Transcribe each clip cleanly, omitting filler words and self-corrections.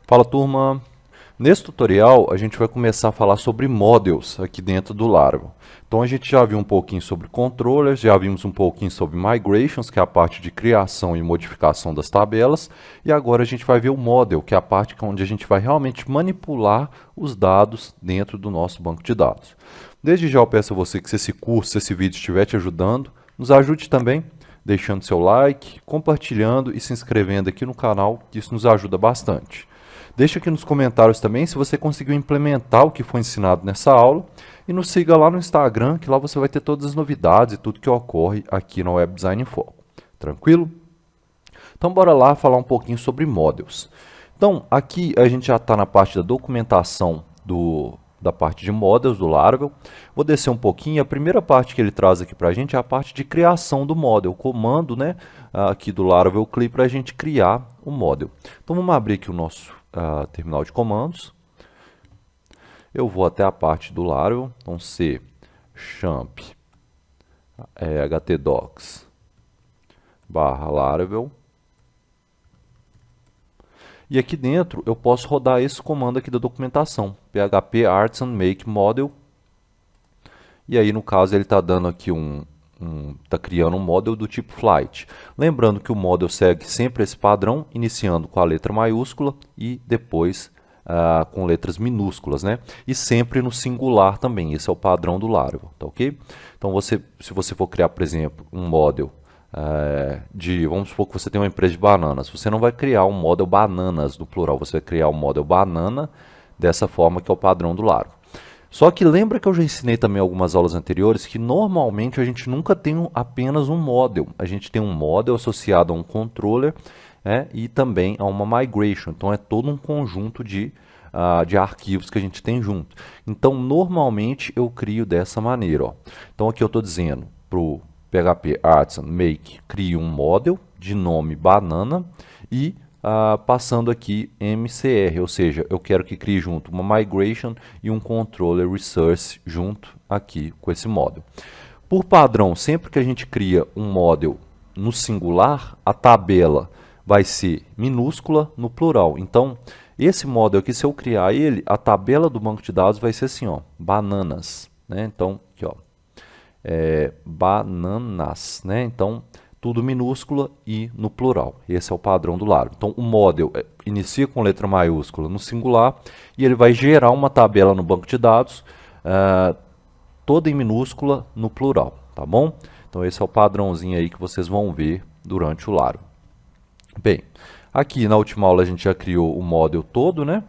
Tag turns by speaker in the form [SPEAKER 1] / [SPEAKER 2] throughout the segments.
[SPEAKER 1] Fala, turma! Nesse tutorial a gente vai começar a falar sobre models aqui dentro do Laravel. Então a gente já viu um pouquinho sobre controllers, já vimos um pouquinho sobre migrations, que é a parte de criação e modificação das tabelas, e agora a gente vai ver o model, que é a parte onde a gente vai realmente manipular os dados dentro do nosso banco de dados. Desde já eu peço a você que se esse curso, se esse vídeo estiver te ajudando, nos ajude também deixando seu like, compartilhando e se inscrevendo aqui no canal, que isso nos ajuda bastante. Deixa aqui nos comentários também se você conseguiu implementar o que foi ensinado nessa aula e nos siga lá no Instagram, que lá você vai ter todas as novidades e tudo que ocorre aqui no Web Design em Foco. Tranquilo? Então bora lá falar um pouquinho sobre models. Então aqui a gente já está na parte da documentação da parte de models do Laravel. Vou descer um pouquinho. A primeira parte que ele traz aqui para a gente é a parte de criação do model, o comando, né, aqui do Laravel CLI para a gente criar o model. Então vamos abrir aqui o nosso terminal de comandos. Eu vou até a parte do Laravel, então C champ htdocs /Laravel. E aqui dentro eu posso rodar esse comando aqui da documentação, php artisan make model. E aí no caso ele está dando aqui está criando um model do tipo flight. Lembrando que o model segue sempre esse padrão, iniciando com a letra maiúscula e depois com letras minúsculas, né? E sempre no singular também, esse é o padrão do Laravel, tá ok? Então se você for criar, por exemplo, um model vamos supor que você tem uma empresa de bananas, você não vai criar um model bananas no plural, você vai criar um model banana dessa forma que é o padrão do Laravel. Só que lembra que eu já ensinei também algumas aulas anteriores que normalmente a gente nunca tem apenas um model. A gente tem um model associado a um controller e também a uma migration. Então é todo um conjunto de arquivos que a gente tem junto. Então normalmente eu crio dessa maneira. Ó. Então aqui eu estou dizendo para o PHP Artisan Make, crie um model de nome banana e passando aqui MCR, ou seja, eu quero que crie junto uma migration e um controller resource junto aqui com esse model. Por padrão, sempre que a gente cria um model no singular, a tabela vai ser minúscula no plural. Então, esse model aqui, se eu criar ele, a tabela do banco de dados vai ser assim, ó, bananas, né? Então, aqui, ó, bananas, né? Então, tudo minúscula e no plural. Esse é o padrão do Laravel. Então, o model inicia com letra maiúscula no singular e ele vai gerar uma tabela no banco de dados toda em minúscula no plural, tá bom? Então, esse é o padrãozinho aí que vocês vão ver durante o Laravel. Bem, aqui na última aula a gente já criou o model todo, né?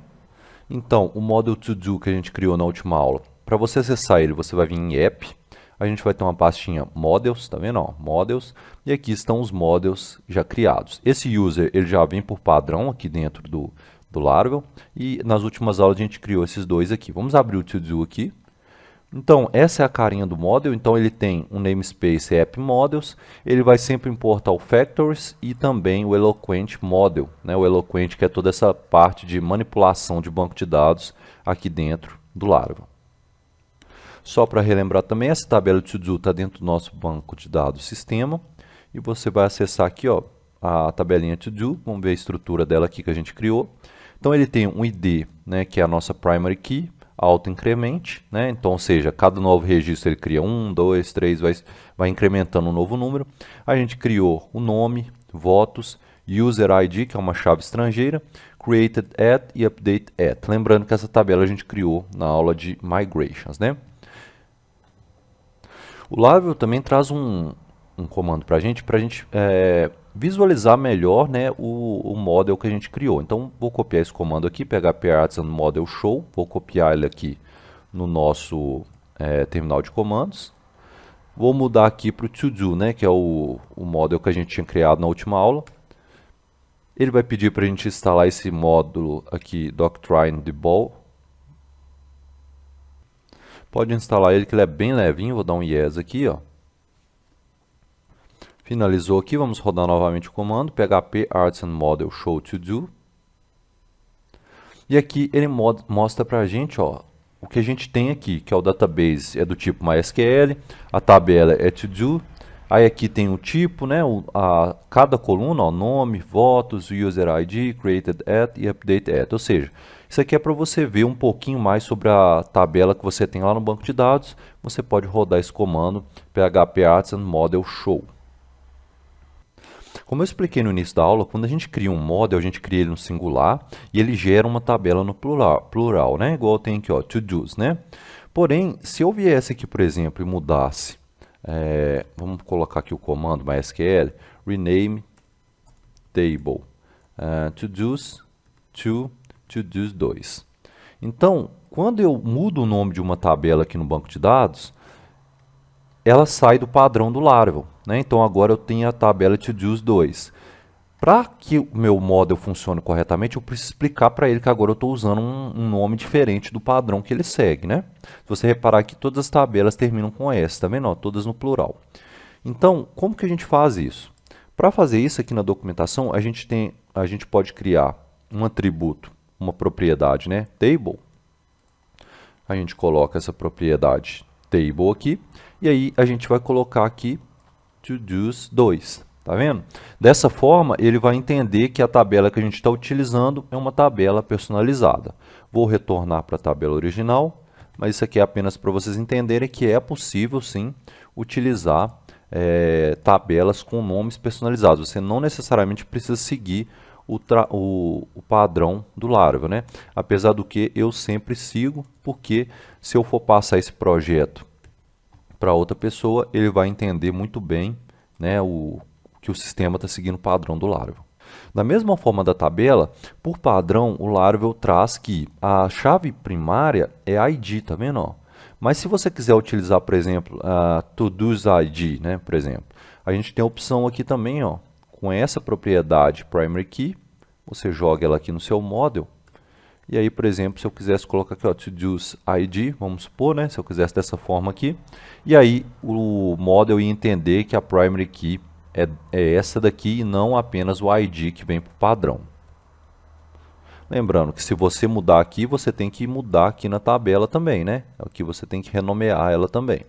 [SPEAKER 1] Então, o model to do que a gente criou na última aula, para você acessar ele, você vai vir em app. A gente vai ter uma pastinha models, tá vendo? Ó, models, e aqui estão os models já criados. Esse user ele já vem por padrão aqui dentro do Laravel, e nas últimas aulas a gente criou esses dois aqui. Vamos abrir o to-do aqui. Então, essa é a carinha do model, então ele tem um namespace app models, ele vai sempre importar o factors e também o eloquent model, né? O eloquent que é toda essa parte de manipulação de banco de dados aqui dentro do Laravel. Só para relembrar também, essa tabela de to-do está dentro do nosso banco de dados sistema. E você vai acessar aqui ó, a tabelinha to-do, vamos ver a estrutura dela aqui que a gente criou. Então ele tem um ID, né, que é a nossa primary key, auto-incremente, né? Então, ou seja, cada novo registro ele cria 1, 2, 3, vai incrementando um novo número. A gente criou o nome, votos, user ID, que é uma chave estrangeira, created at e update at. Lembrando que essa tabela a gente criou na aula de migrations, né? O Laravel também traz um comando para a gente visualizar melhor, né, o model que a gente criou. Então, vou copiar esse comando aqui, php artisan model show, vou copiar ele aqui no nosso terminal de comandos. Vou mudar aqui para o to-do, né, que é o model que a gente tinha criado na última aula. Ele vai pedir para a gente instalar esse módulo aqui, Doctrine Debug. Pode instalar ele, que ele é bem levinho. Vou dar um yes aqui, ó. Finalizou aqui, vamos rodar novamente o comando, php artisan model show to do. E aqui ele mostra para a gente, ó, o que a gente tem aqui, que é o database é do tipo MySQL, a tabela é to do, Aí aqui tem o tipo, né? Cada coluna, ó, nome, votos, user ID, created at e update at. Ou seja, isso aqui é para você ver um pouquinho mais sobre a tabela que você tem lá no banco de dados. Você pode rodar esse comando php artisan model show. Como eu expliquei no início da aula, quando a gente cria um model, a gente cria ele no singular e ele gera uma tabela no plural, né? Igual tem aqui, ó, to-dos, né? Porém, se eu viesse aqui, por exemplo, e mudasse, vamos colocar aqui o comando MySQL, rename table, to-dos to to-dos 2. Então, quando eu mudo o nome de uma tabela aqui no banco de dados, ela sai do padrão do Laravel, né? Então agora eu tenho a tabela to-dos 2. Para que o meu model funcione corretamente, eu preciso explicar para ele que agora eu estou usando um nome diferente do padrão que ele segue, né? Se você reparar aqui, todas as tabelas terminam com S, tá vendo? Ó, todas no plural. Então, como que a gente faz isso? Para fazer isso aqui na documentação, a gente pode criar um atributo, uma propriedade, né? Table. A gente coloca essa propriedade table aqui, e aí a gente vai colocar aqui to-dos 2, tá vendo? Dessa forma, ele vai entender que a tabela que a gente está utilizando é uma tabela personalizada. Vou retornar para a tabela original, mas isso aqui é apenas para vocês entenderem que é possível, sim, utilizar tabelas com nomes personalizados. Você não necessariamente precisa seguir o padrão do Laravel, né? Apesar do que eu sempre sigo, porque se eu for passar esse projeto para outra pessoa, ele vai entender muito bem, né, que o sistema está seguindo o padrão do Laravel. Da mesma forma da tabela, por padrão, o Laravel traz que a chave primária é ID, tá vendo? Ó? Mas se você quiser utilizar, por exemplo, a to-dos ID, né, por exemplo, a gente tem a opção aqui também, ó, com essa propriedade primary key, você joga ela aqui no seu model. E aí, por exemplo, se eu quisesse colocar aqui, ó, to-dos ID, vamos supor, né, se eu quisesse dessa forma aqui, e aí o model ia entender que a primary key é essa daqui e não apenas o ID que vem para o padrão. Lembrando que se você mudar aqui, você tem que mudar aqui na tabela também, né? Aqui você tem que renomear ela também.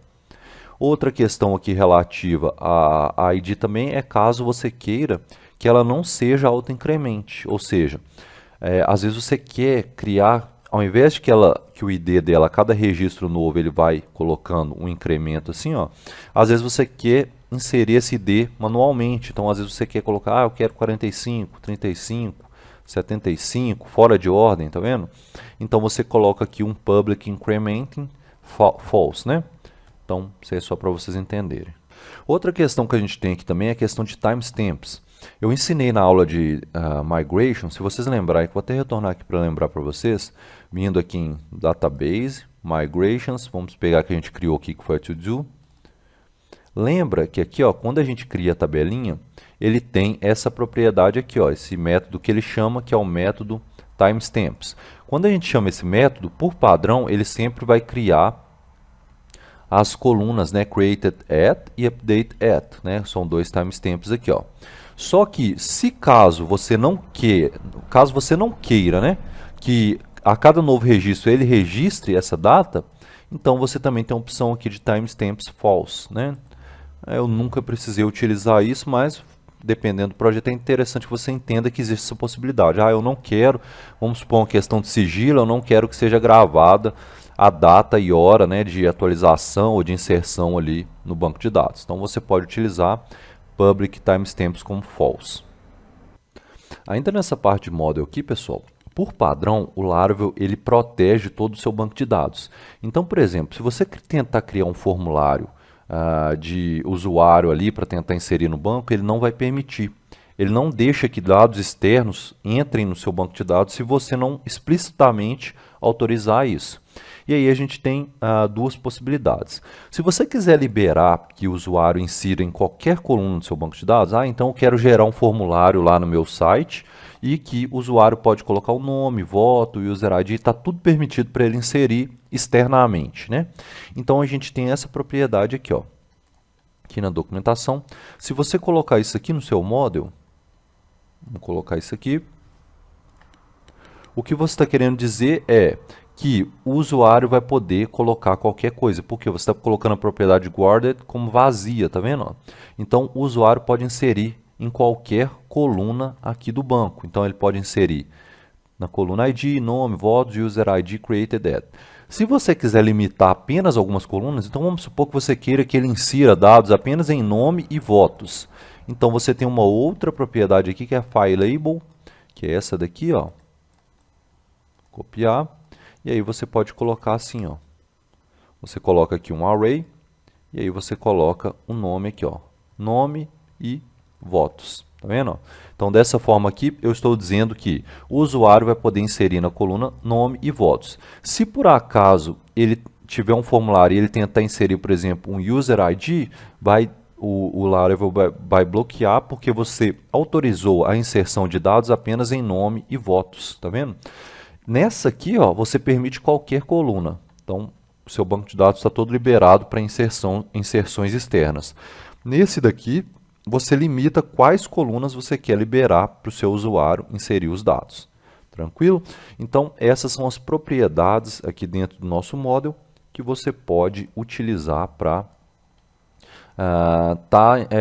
[SPEAKER 1] Outra questão aqui relativa a ID também é caso você queira que ela não seja autoincremente, ou seja, às vezes você quer criar, ao invés de que o ID dela, cada registro novo, ele vai colocando um incremento assim, ó, às vezes você quer inserir esse ID manualmente, então às vezes você quer colocar, eu quero 45, 35, 75, fora de ordem, tá vendo? Então você coloca aqui um public incrementing false, né? Então, isso é só para vocês entenderem. Outra questão que a gente tem aqui também é a questão de timestamps. Eu ensinei na aula de migration, se vocês lembrarem, vou até retornar aqui para lembrar para vocês, vindo aqui em database, migrations, vamos pegar que a gente criou aqui que foi a to-do. Lembra que aqui, ó, quando a gente cria a tabelinha, ele tem essa propriedade aqui, ó, esse método que ele chama, que é o método timestamps. Quando a gente chama esse método, por padrão, ele sempre vai criar as colunas, né, created at e update at, né, são dois timestamps aqui, ó. Só que se caso você não queira, né, que a cada novo registro ele registre essa data, então você também tem a opção aqui de timestamps false, né? Eu nunca precisei utilizar isso, mas dependendo do projeto é interessante que você entenda que existe essa possibilidade. Ah, eu não quero, vamos supor uma questão de sigilo, eu não quero que seja gravada a data e hora, né, de atualização ou de inserção ali no banco de dados. Então você pode utilizar public timestamps como false. Ainda nessa parte de model aqui, pessoal, por padrão, o Laravel ele protege todo o seu banco de dados. Então, por exemplo, se você tentar criar um formulário de usuário ali para tentar inserir no banco, ele não vai permitir. Ele não deixa que dados externos entrem no seu banco de dados se você não explicitamente autorizar isso. E aí a gente tem duas possibilidades. Se você quiser liberar que o usuário insira em qualquer coluna do seu banco de dados, então eu quero gerar um formulário lá no meu site e que o usuário pode colocar o nome, voto, user ID, está tudo permitido para ele inserir externamente, né? Então a gente tem essa propriedade aqui, ó, aqui na documentação. Se você colocar isso aqui no seu model, vamos colocar isso aqui, o que você está querendo dizer é que o usuário vai poder colocar qualquer coisa, porque você está colocando a propriedade guarded como vazia, tá vendo? Ó? Então, o usuário pode inserir em qualquer coluna aqui do banco. Então, ele pode inserir na coluna ID, nome, votos, user ID, created at. Se você quiser limitar apenas algumas colunas, então vamos supor que você queira que ele insira dados apenas em nome e votos. Então, você tem uma outra propriedade aqui que é fileLabel, que é essa daqui, ó. Copiar. E aí você pode colocar assim, ó. Você coloca aqui um array, e aí você coloca um nome aqui, ó. Nome e votos. Tá vendo? Então, dessa forma aqui, eu estou dizendo que o usuário vai poder inserir na coluna nome e votos. Se por acaso ele tiver um formulário e ele tentar inserir, por exemplo, um user ID, o Laravel vai bloquear porque você autorizou a inserção de dados apenas em nome e votos. Tá vendo? Nessa aqui, ó, você permite qualquer coluna. Então, o seu banco de dados está todo liberado para inserções externas. Nesse daqui, você limita quais colunas você quer liberar para o seu usuário inserir os dados. Tranquilo? Então, essas são as propriedades aqui dentro do nosso model que você pode utilizar para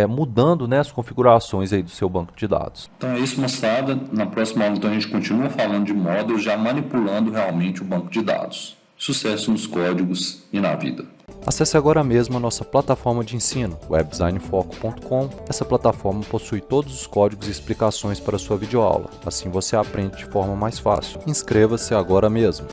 [SPEAKER 1] mudando, né, as configurações aí do seu banco de dados.
[SPEAKER 2] Então é isso, moçada. Na próxima aula então, a gente continua falando de model, já manipulando realmente o banco de dados. Sucesso nos códigos e na vida.
[SPEAKER 1] Acesse agora mesmo a nossa plataforma de ensino, webdesignfoco.com. Essa plataforma possui todos os códigos e explicações para a sua videoaula. Assim você aprende de forma mais fácil. Inscreva-se agora mesmo.